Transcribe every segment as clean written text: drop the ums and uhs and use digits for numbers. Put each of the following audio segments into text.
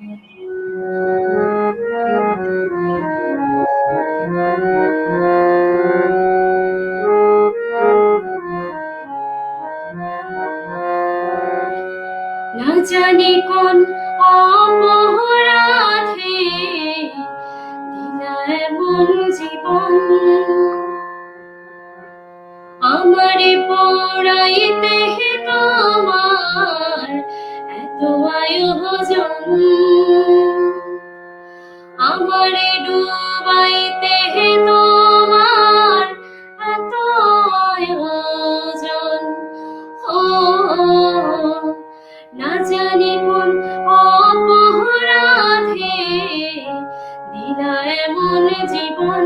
না জানি কোন অপরাধে দিলা এমন জীবন, আমারে পড়াইতে তোমার এত আয়োজন, আমারে ডুবাইতে তোমার এত আয়োজন। ও না জানি কোন অপরাধে দিলা এমন জীবন,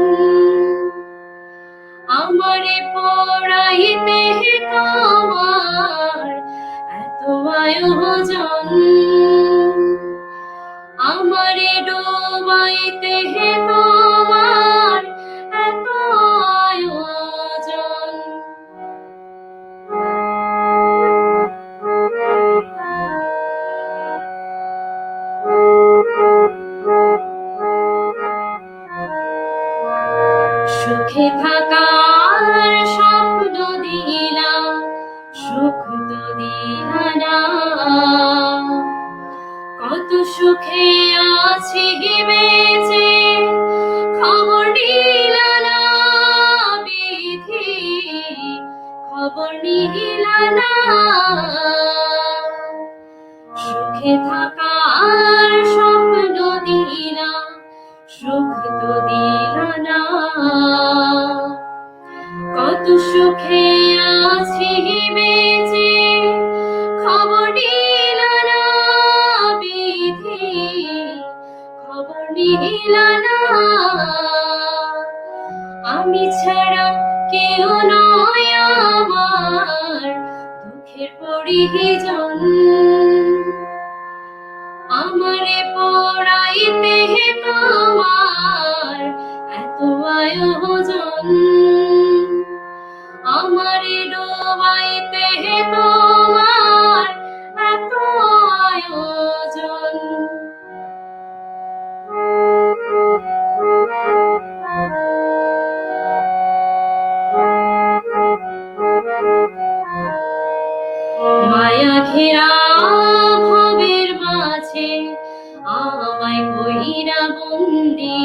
আমারে পড়াইতে তোমার এত আয়োজন, আমারে ডুবাইতে তোমার এত আয়োজন। সুখে থাকার স্বপ্ন দিলা, সুখ তো দিলা না, কত সুখে আছি বেঁচে খবর নিলা না, বিধি খবর নিলা না। সুখে থাকার স্বপ্ন দিলা, সুখ তো দিলা না, কত সুখে আছি বেঁচে খবর নিলা না, বিধি খবর নিলা না। আমি ছাড়া কেউ নয় আমার দুঃখের পরিজন, আমারে পড়াইতে তোমার এত আয়োজন, আমারে ডুবাইতে তোমার এত আয়োজন। মায়া ঘেরা ভবের মাঝে আমায় কইরা বন্দি,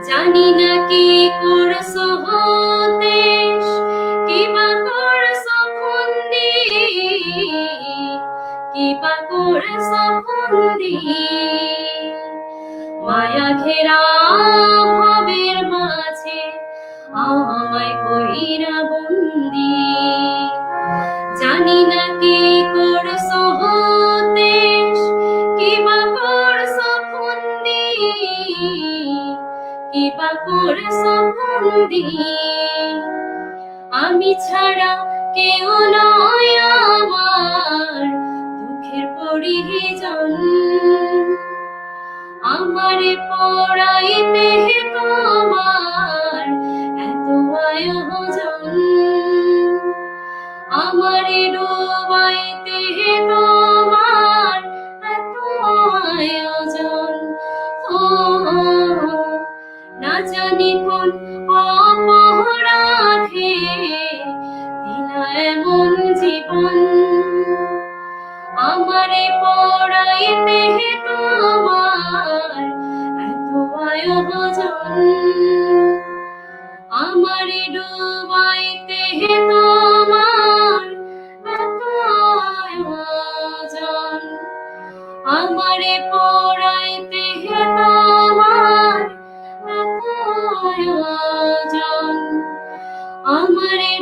জানি না কি করছো হতেশ, কিবা করছো ফন্দি, কিবা করছো ফন্দি। মায়া ঘেরা ভবের মাঝে আমায় কইরা বন্দি, জানি না কি করছো হতেশ, কিবা করছো ফন্দি, কিবা করছো ফন্দি। আমি ছাড়া কেউ নয় আমার দুঃখের পরিজন, আমারে পড়াইতে তোমার এত আয়োজন, আমারে ডুবাইতে তোমার এত আয়োজন। ও না জানি কোন অপরাধে দিলা এমন জীবন, আমারে পড়াইতে তোমার এত আয়োজন, আমারে ডুবাইতে তোমার এত আয়োজন, আমারে পড়াইতে তোমার এত আয়োজন, আমারে